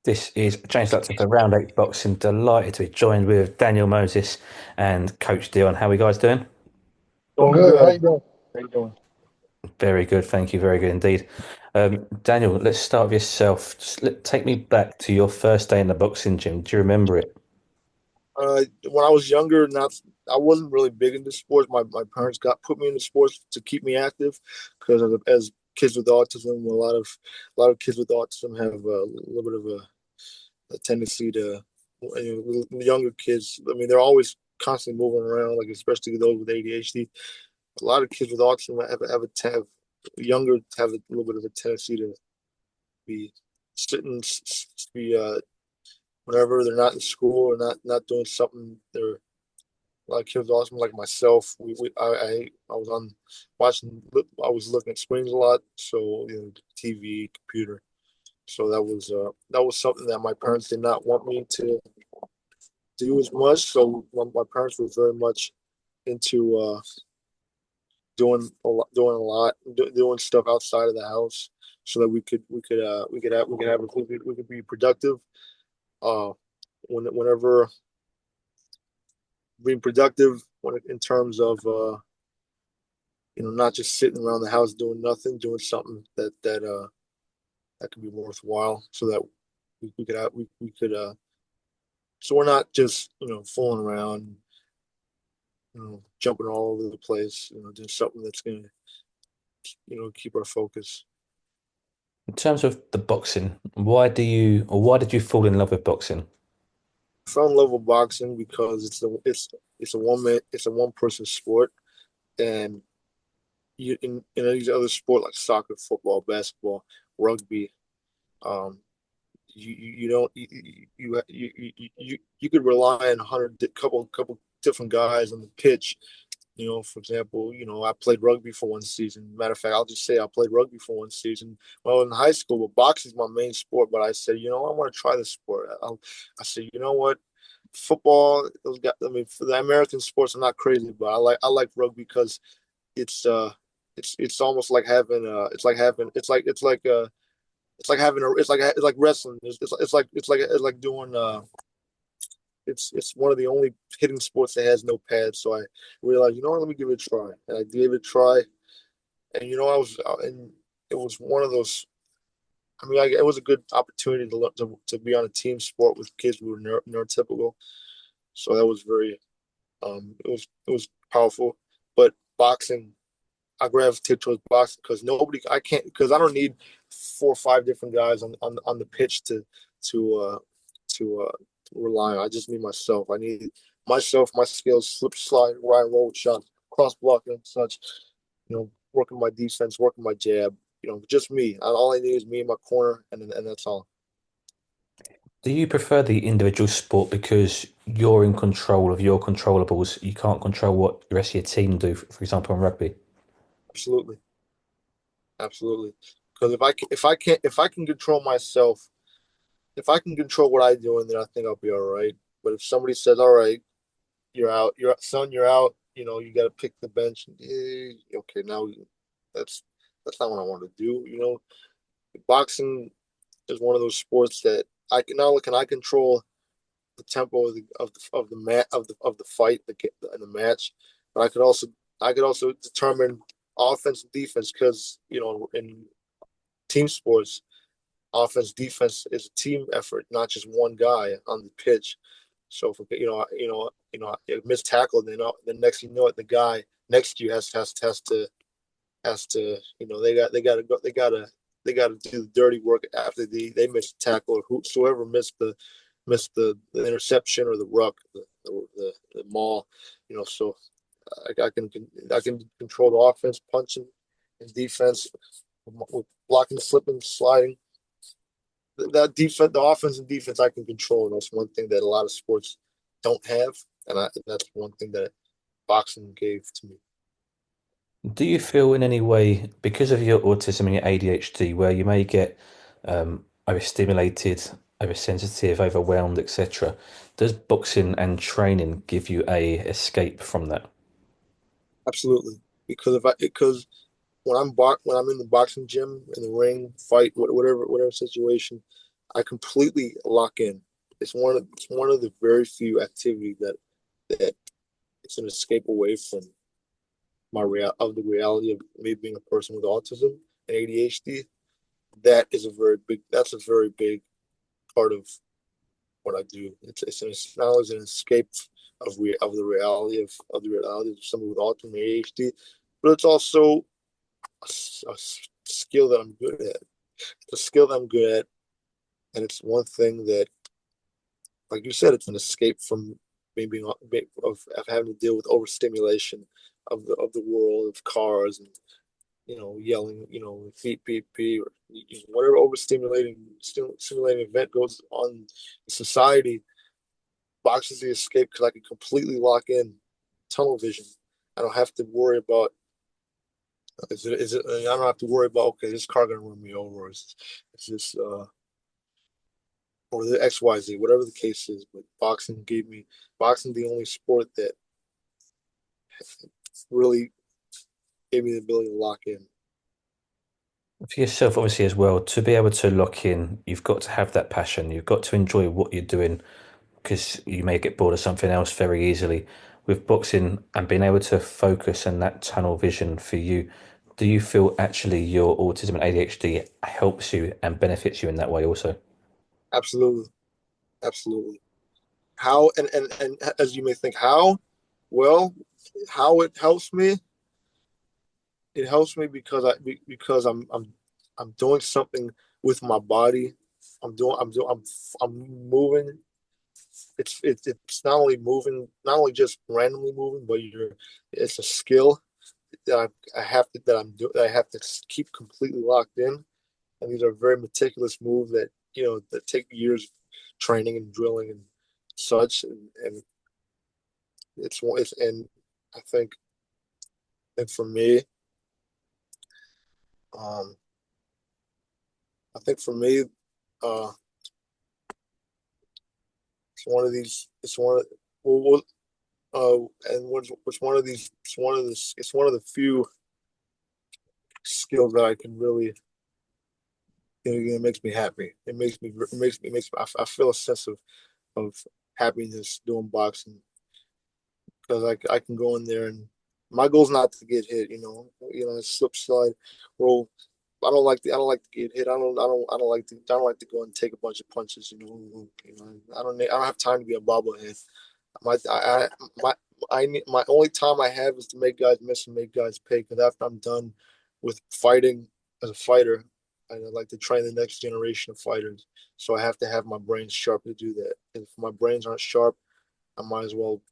This is James Lutton for Round 8 Boxing. Delighted to be joined with Daniel Moses and Coach Dion. How are you guys doing? Doing Good. How good. you doing? How you doing? Very good, thank you. Very good indeed. Daniel, let's start with yourself. Take me back to your first day in the boxing gym. Do you remember it? When I was younger, not I wasn't really big into sports. My parents got put me into sports to keep me active because as kids with autism, a lot of kids with autism have a little bit of a tendency to younger kids. I mean, they're always constantly moving around, like especially those with ADHD. A lot of kids with autism have younger have a little bit of a tendency to be sitting, be whenever they're not in school or not doing something. They're like kids awesome like myself. I was on watching. I was looking at screens a lot, so TV, computer. So that was something that my parents did not want me to do as much. So my parents were very much into doing stuff outside of the house, so that we could be productive. Uh, whenever being productive in terms of not just sitting around the house doing nothing, doing something that could be worthwhile, so that we could have, we could so we're not just fooling around, jumping all over the place, doing something that's gonna keep our focus. In terms of the boxing, why did you fall in love with boxing? I fell in love with boxing because it's a one person sport, and in these other sports like soccer, football, basketball, rugby, um, you don't you could rely on couple different guys on the pitch. For example, I played rugby for one season. Matter of fact, I'll just say I played rugby for one season. Well, in high school, but boxing is my main sport. But I said, I want to try this sport. I said, you know what? Football, those guys, I mean, for the American sports, I'm not crazy, but I like rugby because it's it's almost like having it's like wrestling. It's like doing it's one of the only hitting sports that has no pads. So I realized, let me give it a try, and I gave it a try. And and it was one of those. I mean, it was a good opportunity to be on a team sport with kids who were neurotypical. So that was very it was powerful. But boxing, I gravitate towards boxing because I can't, because I don't need 4 or 5 different guys on the pitch to uh to rely on. I just need myself. I need myself, my skills, slip, slide, ride, roll, shot, cross blocking, and such. Working my defense, working my jab. Just me. All I need is me in my corner, and that's all. Do you prefer the individual sport because you're in control of your controllables? You can't control what the rest of your team do, for example, in rugby. Absolutely, absolutely. Because if I can control myself, if I can control what I do, then I think I'll be all right. But if somebody says, "All right, you're out, you're out," you got to pick the bench. Okay, now that's that's not what I want to do. Boxing is one of those sports that I can not only can I control the tempo of the fight, in the match, but I could also determine offense and defense, because in team sports, offense defense is a team effort, not just one guy on the pitch. So if you miss tackle, then the next the guy next to you has to they got to do the dirty work after they miss the tackle, or whosoever missed the interception or the ruck, the maul. So I can control the offense, punching, and defense with blocking, slipping, sliding. That defense, the offense and defense, I can control, and that's one thing that a lot of sports don't have, and that's one thing that boxing gave to me. Do you feel in any way, because of your autism and your ADHD, where you may get overstimulated, oversensitive, overwhelmed, etc., does boxing and training give you a escape from that? Absolutely, because when I'm in the boxing gym, in the ring, fight, whatever situation, I completely lock in. It's one of the very few activities that it's an escape away from the reality of me being a person with autism and ADHD. That's a very big part of what I do. It's not only an escape of the reality of the reality of someone with autism and ADHD, but it's also a skill that I'm good at. It's a skill that I'm good at, and it's one thing that, like you said, it's an escape from maybe of having to deal with overstimulation of the world of cars and yelling, beep beep beep, or whatever overstimulating stimulating event goes on in society. Boxes the escape because I can completely lock in tunnel vision. I don't have to worry about is it I don't have to worry about, okay, this car gonna run me over, or is this or the XYZ, whatever the case is. But boxing the only sport that really gave me the ability to lock in. For yourself, obviously, as well, to be able to lock in, you've got to have that passion. You've got to enjoy what you're doing because you may get bored of something else very easily. With boxing and being able to focus on that tunnel vision for you, do you feel actually your autism and ADHD helps you and benefits you in that way also? Absolutely, absolutely. How and as you may think, how? Well, how it helps me? It helps me because I'm doing something with my body. I'm moving. It's not only moving, not only just randomly moving, but it's a skill that I have to that I'm do that I have to keep completely locked in. And these are very meticulous moves that that take years of training and drilling and such. And it's and I think and for me, um, I think for me, uh, it's one of these. It's one of well, and what's one of these. It's one of the few skills that I can really. It makes me happy. I feel a sense of happiness doing boxing because I can go in there and my goal is not to get hit. Slip slide, roll. I don't like to get hit. I don't like to go and take a bunch of punches. I don't have time to be a bobblehead. My I my my only time I have is to make guys miss and make guys pay. Because after I'm done with fighting as a fighter, I'd like to train the next generation of fighters. So I have to have my brains sharp to do that. If my brains aren't sharp, I might as well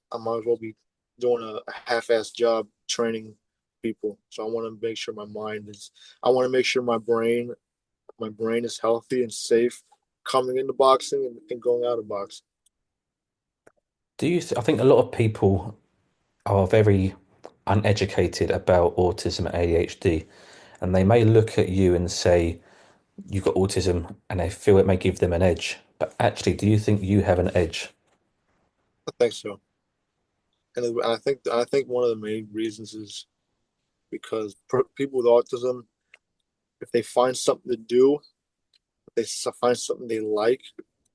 be doing a half-assed job training people. So I want to make sure I want to make sure my brain is healthy and safe coming into boxing and going out of boxing. I think a lot of people are very uneducated about autism and ADHD, and they may look at you and say, you've got autism, and they feel it may give them an edge. But actually, do you think you have an edge? I think so. And I think one of the main reasons is because people with autism, if they find something to do, if they find something they like,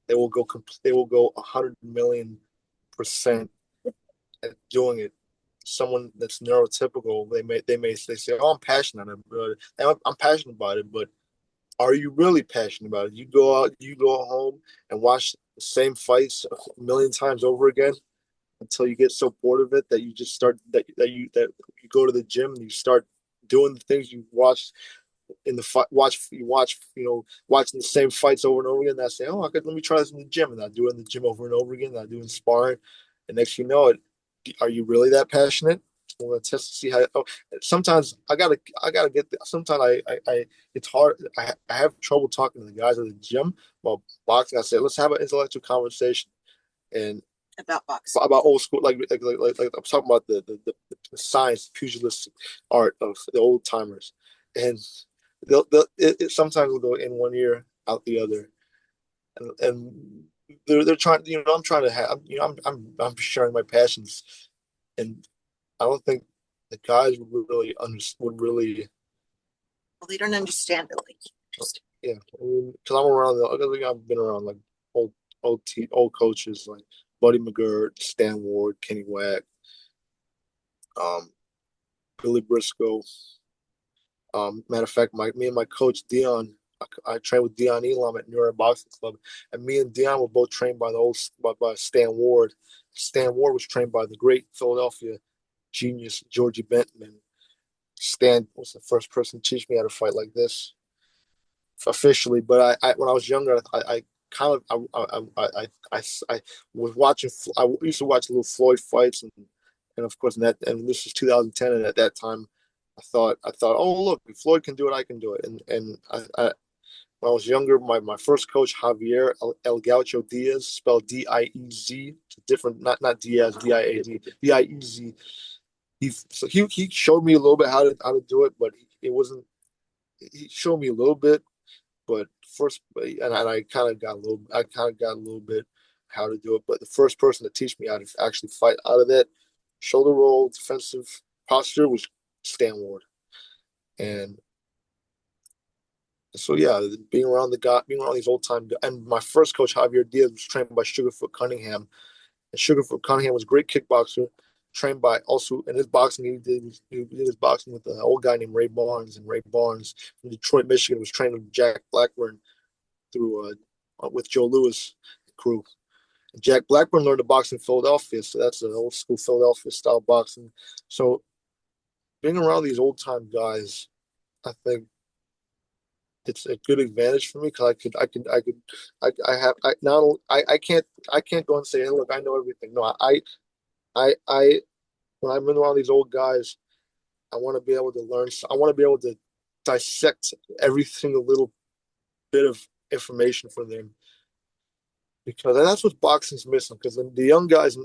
they will go 100 million% at doing it. Someone that's neurotypical, they say, "Oh, I'm passionate about it. I'm passionate about it," but are you really passionate about it? You go home and watch the same fights a million times over again until you get so bored of it that you just start that you go to the gym and you start doing the things you watched in the fight. Watch watching the same fights over and over again. And I say, oh, let me try this in the gym, and I do it in the gym over and over again. And I do it in sparring, and next you know it, are you really that passionate? I'm gonna test to see how. Oh, sometimes I gotta get. Sometimes it's hard. I have trouble talking to the guys at the gym about boxing. I say, let's have an intellectual conversation and about boxing. about old school, like I'm talking about the science, pugilistic art of the old timers, and sometimes will go in one ear, out the other, and they're trying. I'm trying to have. I'm sharing my passions, and I don't think the guys would really. Well, they don't understand it like you understand. yeah, because I'm around the, I think I've been around like old old coaches like Buddy McGirt, Stan Ward, Kenny Wack, um, Billy Briscoe. Matter of fact, me and my coach Dion, I trained with Dion Elam at New York Boxing Club, and me and Dion were both trained by the old by Stan Ward. Stan Ward was trained by the great Philadelphia genius Georgie Benton, and Stan was the first person to teach me how to fight like this officially. But I when I was younger, I kind of I was watching. I used to watch little Floyd fights, and of course, and this was 2010, and at that time, I thought, oh look, if Floyd can do it, I can do it. And when I was younger, my first coach Javier El Gaucho Diaz, spelled Diez, it's different, not Diaz, Diaz, Diez. He showed me a little bit how to do it, but it wasn't. He showed me a little bit, but first, and I kind of got a little bit how to do it. But the first person to teach me how to actually fight out of that shoulder roll defensive posture was Stan Ward. And so yeah, being around these old time, and my first coach Javier Diaz was trained by Sugarfoot Cunningham, and Sugarfoot Cunningham was a great kickboxer, trained by also in his boxing. He did his boxing with an old guy named Ray Barnes, and Ray Barnes from Detroit, Michigan, was trained with Jack Blackburn through with Joe Lewis crew. Jack Blackburn learned to box in Philadelphia, so that's an old school Philadelphia style boxing. So being around these old time guys, I think it's a good advantage for me because I have, I not, I can't go and say, hey, look, I know everything. No, I, when I'm around these old guys, I want to be able to learn. I want to be able to dissect every single little bit of information from them because that's what boxing's missing. Because the young guys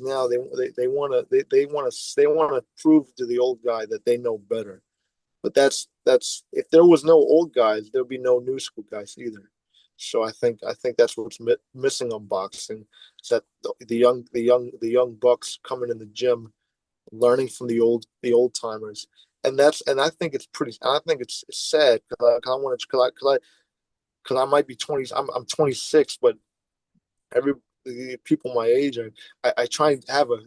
now, they want to, they want to prove to the old guy that they know better. But that's if there was no old guys, there'd be no new school guys either. So I think that's what's missing on boxing is that the young bucks coming in the gym, learning from the old timers, and I think it's pretty. I think it's sad because I want to because I might be 20. I'm 26, but every the people my age are I try and have a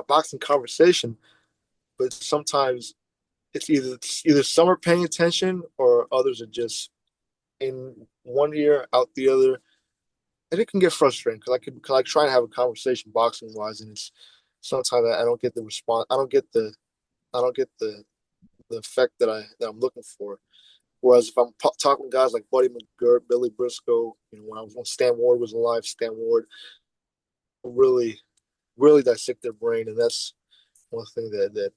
boxing conversation, but sometimes it's either some are paying attention or others are just in one ear out the other, and it can get frustrating because I try and have a conversation boxing wise, and it's sometimes I don't get the response. I don't get the effect that I'm looking for. Whereas if I'm talking to guys like Buddy McGirt, Billy Briscoe, when Stan Ward was alive, Stan Ward really really dissect their brain, and that's one thing that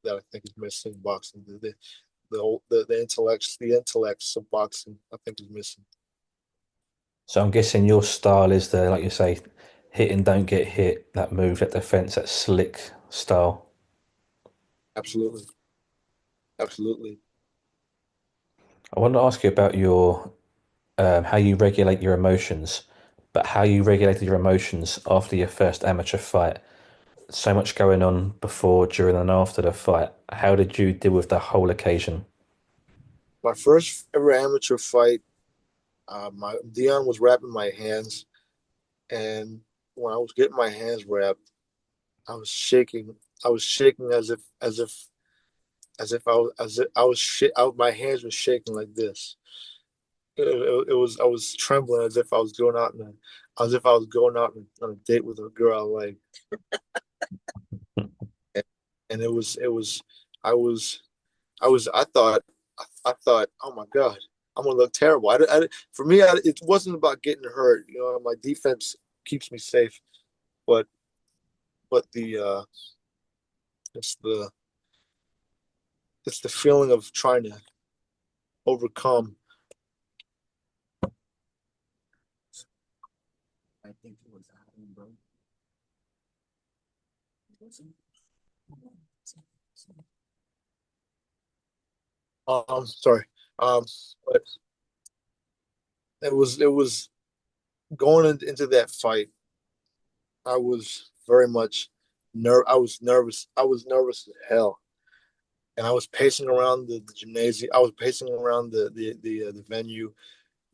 I think is missing in boxing. The intellects of boxing, I think, is missing. So I'm guessing your style is the, like you say, hit and don't get hit, that move, that defense, that slick style. Absolutely, absolutely. I want to ask you about your how you regulate your emotions, but how you regulated your emotions after your first amateur fight. So much going on before, during, and after the fight. How did you deal with the whole occasion? My first ever amateur fight, my Dion was wrapping my hands, and when I was getting my hands wrapped, I was shaking. I was shaking as if I was my hands were shaking like this. It was I was trembling as if I was going out as if I was going out on a date with a girl I like, and it was I was I thought, oh my god, I'm gonna look terrible. For me, it wasn't about getting hurt. My defense keeps me safe, but the it's the it's the feeling of trying to overcome. I think it was bro. Sorry. But it was going into that fight. I was very much I was nervous. I was nervous as hell, and I was pacing around the gymnasium. I was pacing around the venue.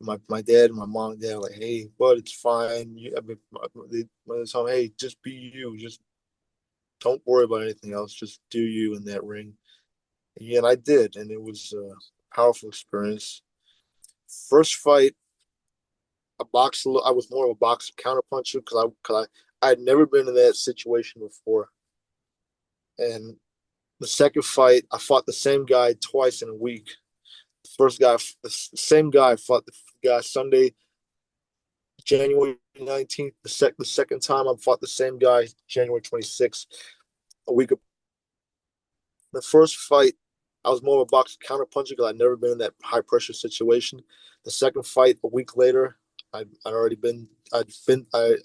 My dad and my mom and dad were like, "Hey, bud, it's fine. I mean, they told me, hey, just be you. Just don't worry about anything else. Just do you in that ring." And yeah, and I did, and it was a powerful experience. First fight, a boxer. I was more of a boxer counterpuncher I had never been in that situation before. And the second fight, I fought the same guy twice in a week. The first guy, the same guy, fought the guy Sunday, January 19th. The second time, I fought the same guy January 26th. A week. The first fight, I was more of a boxer counterpuncher because I'd never been in that high pressure situation. The second fight, a week later, I'd already been, I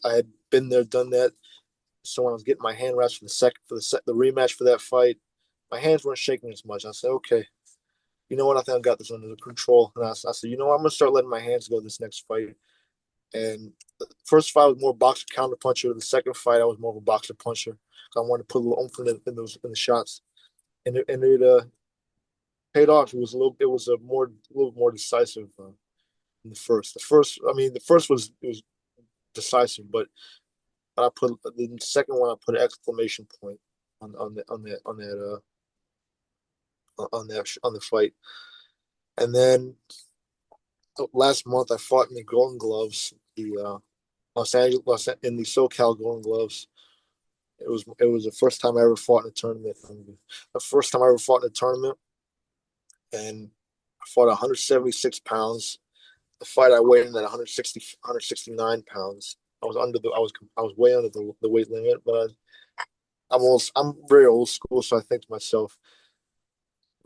had been there, done that. So when I was getting my hand wraps the rematch for that fight, my hands weren't shaking as much. I said, okay, you know what? I think I got this under control. And I said, you know what? I'm gonna start letting my hands go this next fight. And the first fight was more boxer counter puncher. The second fight, I was more of a boxer puncher. I wanted to put a little oomph in the shots, and it paid off. It was a little, it was a little more decisive in the first. I mean, the first was decisive, but I put the second one. I put an exclamation point on the fight. And then last month, I fought in the Golden Gloves, the in the SoCal Golden Gloves. It was the first time I ever fought in a tournament. The first time I ever fought in a tournament, and I fought 176 pounds. The fight I weighed in at 169 pounds. I was way under the weight limit, but I'm very old school, so I think to myself,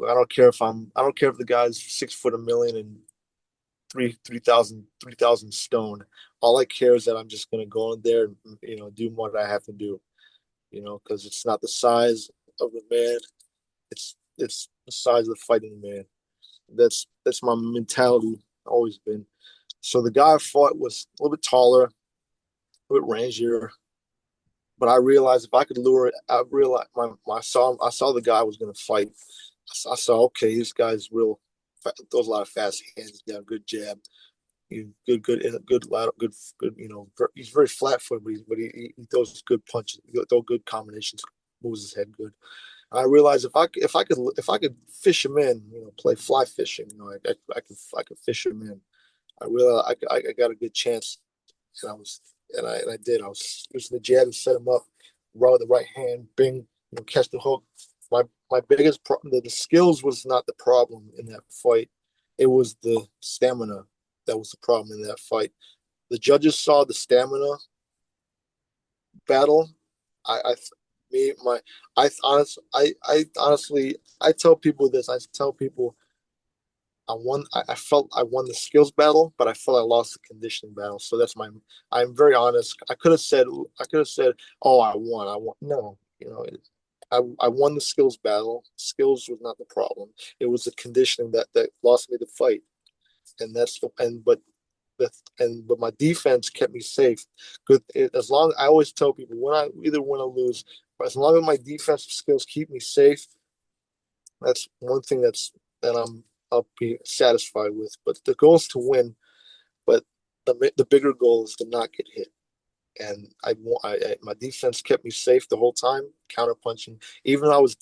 I don't care if the guy's 6 foot a million and 3,000 stone. All I care is that I'm just gonna go in there and do what I have to do. Because it's not the size of the man, it's the size of the fighting man. That's my mentality always been. So the guy I fought was a little bit taller, a little bit rangier, but I realized if I could lure it, I realized I saw the guy I was going to fight. I saw, okay, this guy's real. Throws a lot of fast hands. He's got a good jab. He's good. He's very flat-footed, but he throws good punches. He throws good combinations. Moves his head good. I realized if I could fish him in, play fly fishing, I could fish him in. I realized I got a good chance, and I did. I was using the jab and set him up, right with the right hand, bing, catch the hook. My my biggest problem, the skills was not the problem in that fight. It was the stamina that was the problem in that fight. The judges saw the stamina battle. I me my I honestly I tell people this. I tell people I won. I felt I won the skills battle, but I felt I lost the conditioning battle. So that's my. I'm very honest. I could have said, oh, I won. I won. No, I won the skills battle. Skills was not the problem. It was the conditioning that lost me the fight. And that's and but but my defense kept me safe. Good. As long I always tell people when I either win or lose, but as long as my defensive skills keep me safe, that's one thing I'll be satisfied with. But the goal is to win. But the bigger goal is to not get hit. And my defense kept me safe the whole time, counter punching. Even though I was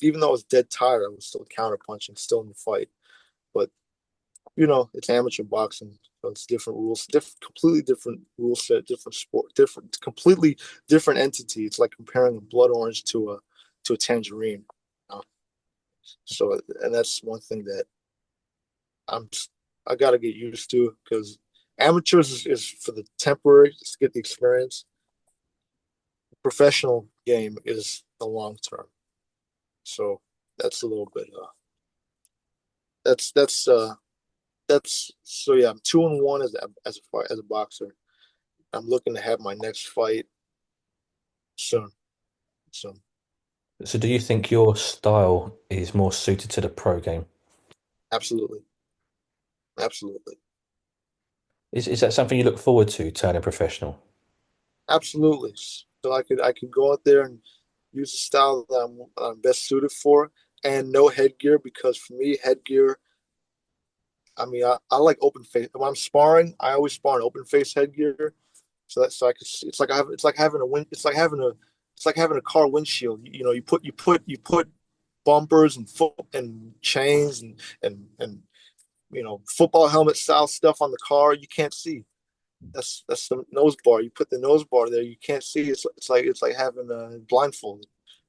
dead tired, I was still counter punching, still in the fight. But it's amateur boxing, so it's different rules, completely different rule set, different sport, completely different entity. It's like comparing a blood orange to a tangerine. You know? So, and that's one thing that I'm I got to get used to because amateurs is for the temporary, just to get the experience. Professional game is the long term. So that's a little bit. That's that's that's so yeah. I'm 2-1 as a boxer. I'm looking to have my next fight soon. Soon. So do you think your style is more suited to the pro game? Absolutely, absolutely, Is that something you look forward to, turning professional? absolutely. So I could go out there and use the style that I'm best suited for, and no headgear because for me, headgear. I mean, I like open face. When I'm sparring, I always spar in open face headgear. So I could see, it's like having a wind it's like having a car windshield. You know, you put bumpers and foot and chains and football helmet style stuff on the car. You can't see. That's the nose bar. You put the nose bar there, you can't see. It's like having a blindfold.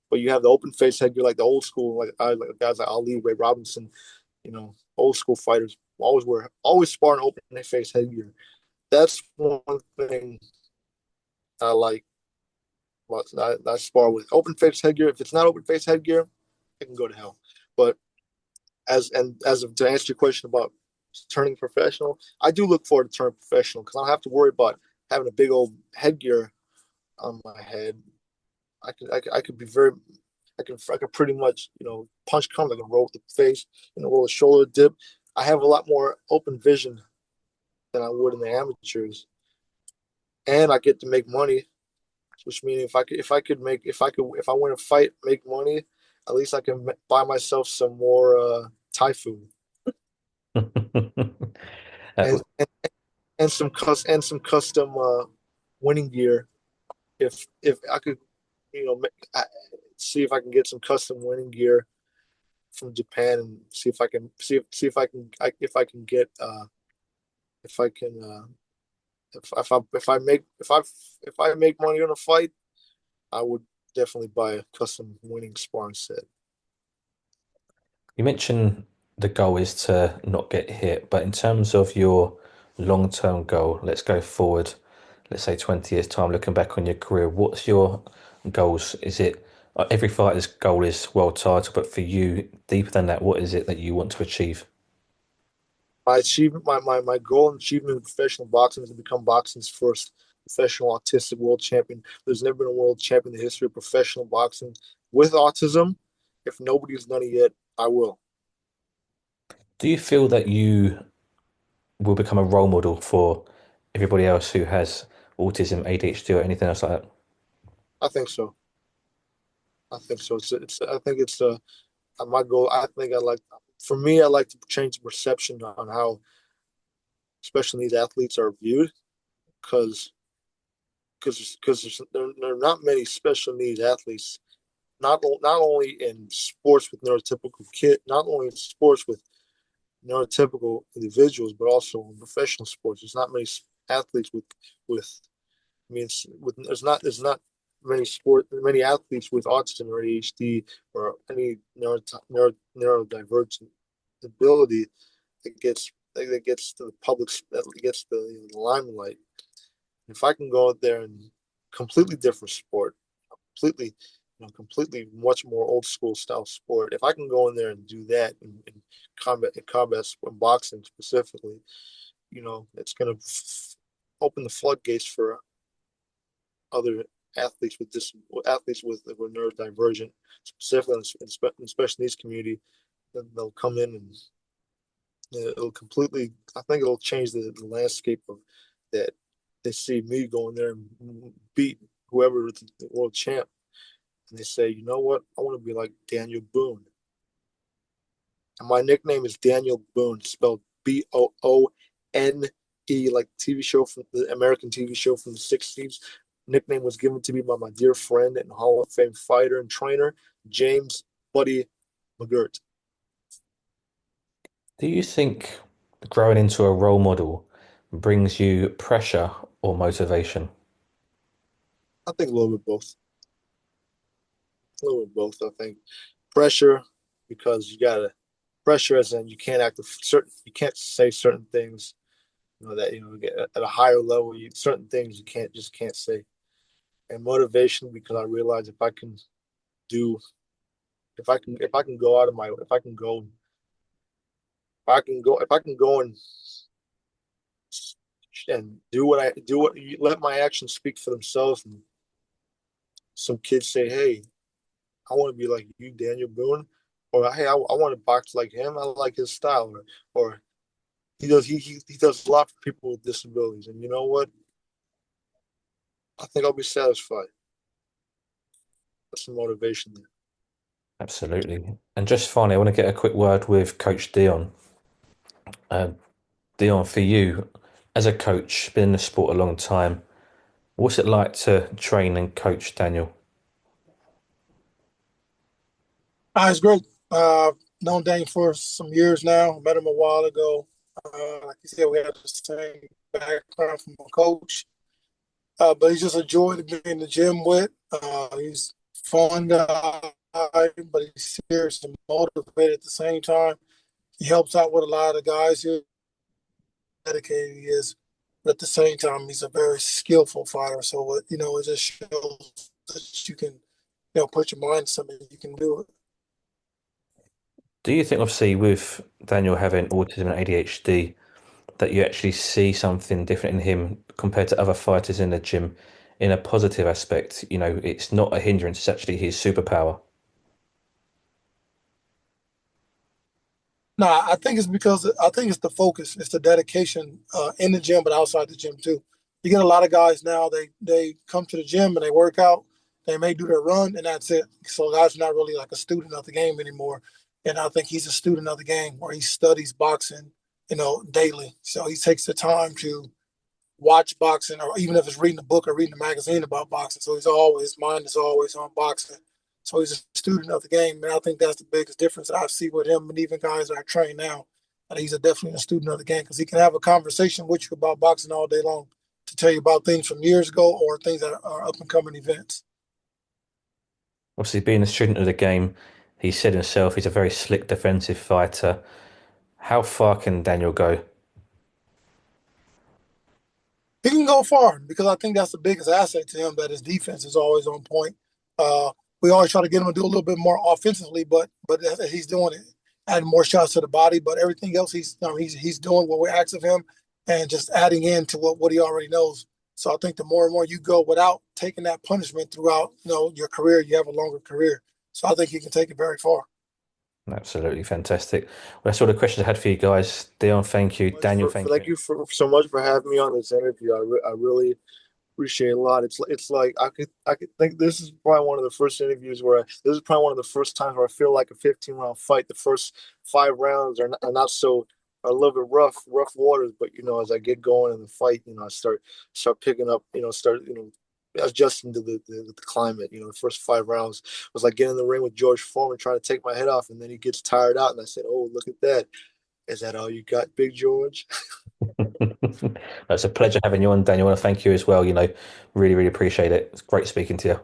But you have the open face headgear like the old school, like guys like Ali, Ray Robinson, old school fighters always spar an open face headgear. That's one thing I like. Well, I spar with open face headgear. If it's not open face headgear, it can go to hell. But to answer your question about turning professional, I do look forward to turning professional because I don't have to worry about having a big old headgear on my head. I could be very I could pretty much punch come. I can roll with the face, roll a shoulder dip. I have a lot more open vision than I would in the amateurs, and I get to make money. Which means if I win a fight, make money, at least I can buy myself some more Thai food Uh, and some custom winning gear. If I could, see if I can get some custom winning gear from Japan and see if I can see if I can get if I can if I make money on a fight, I would definitely buy a custom winning sparring set. You mentioned the goal is to not get hit, but in terms of your long-term goal, let's go forward, let's say 20 years time, looking back on your career, what's your goals? Is it every fighter's goal is world title, but for you, deeper than that, what is it that you want to achieve? My goal and achievement in professional boxing is to become boxing's first professional autistic world champion. There's never been a world champion in the history of professional boxing with autism. If nobody's done it yet, I will. Do you feel that you will become a role model for everybody else who has autism, ADHD, or anything else like that? I think so. I think so. I think it's my goal. For me, I like to change the perception on how special needs athletes are viewed because there are not many special needs athletes. Not only in sports with not only in sports with neurotypical individuals, but also in professional sports. There's not many athletes with there's not many athletes with autism or ADHD or any neurodivergent ability that gets to the public that gets the limelight. If I can go out there and completely different sport, completely much more old school style sport. If I can go in there and do that in combat sport, boxing specifically, it's going to open the floodgates for other athletes with neurodivergent, specifically in special needs community. Then they'll come in and it'll completely. I think it'll change the landscape of that. They see me going there and beat whoever the world champ, and they say, you know what? I want to be like Daniel Boone. And my nickname is Daniel Boone, spelled Boone, like TV show from the American TV show from the '60s. Nickname was given to me by my dear friend and Hall of Fame fighter and trainer, James Buddy McGirt. Do you think growing into a role model brings you pressure or motivation? I think a little bit both. A little bit both. I think pressure because you gotta pressure as in you can't say certain things that at a higher level certain things you can't say, and motivation because I realize do if I can go out of my if I can go and do what you let my actions speak for themselves, and some kids say, hey, I want to be like you, Daniel Boone, or hey, I want to box like him, I like his style, or he does a lot for people with disabilities, and you know what, I think I'll be satisfied. That's some motivation there. Absolutely. And just finally, I want to get a quick word with Coach Dion. Uh, Dion, for you, as a coach, been in the sport a long time, what's it like to train and coach Daniel? It's great. Known Dane for some years now. Met him a while ago. Like you said, we have the same background from a coach. But he's just a joy to be in the gym with. He's fun guy, but he's serious and motivated at the same time. He helps out with a lot of the guys here. Dedicated he is, but at the same time, he's a very skillful fighter. So it just shows that you can, put your mind to something, you can do it. Do you think, obviously, with Daniel having autism and ADHD, that you actually see something different in him compared to other fighters in the gym in a positive aspect? You know, it's not a hindrance, it's actually his superpower. No, I think it's because I think it's the focus, it's the dedication in the gym, but outside the gym too. You get a lot of guys now. They come to the gym and they work out. They may do their run and that's it. So guys are not really like a student of the game anymore. And I think he's a student of the game where he studies boxing, daily. So he takes the time to watch boxing, or even if it's reading a book or reading a magazine about boxing. So his mind is always on boxing. So he's a student of the game, and I think that's the biggest difference that I see with him, and even guys that I train now. And he's definitely a student of the game because he can have a conversation with you about boxing all day long to tell you about things from years ago or things that are up and coming events. Obviously, being a student of the game, he said himself he's a very slick defensive fighter. How far can Daniel go? He can go far because I think that's the biggest asset to him, that his defense is always on point. Uh, we always try to get him to do a little bit more offensively, but he's doing it, adding more shots to the body. But everything else, he's doing what we ask of him, and just adding in to what he already knows. So I think the more and more you go without taking that punishment throughout, your career, you have a longer career. So I think he can take it very far. Absolutely fantastic. Well, that's all the questions I had for you guys. Dion, thank you. Much Daniel, for thank you. thank you for so much for having me on this interview. I really appreciate it a lot. It's like I could think this is probably one of the first interviews where this is probably one of the first times where I feel like a 15 round fight. The first 5 rounds are not so are a little bit rough waters, but as I get going in the fight, I start picking up, start adjusting to the climate. The first 5 rounds was like getting in the ring with George Foreman trying to take my head off, and then he gets tired out, and I said, "Oh, look at that! Is that all you got, Big George?" It's a pleasure having you on, Daniel. I want to thank you as well. You know, really, really appreciate it. It's great speaking to you.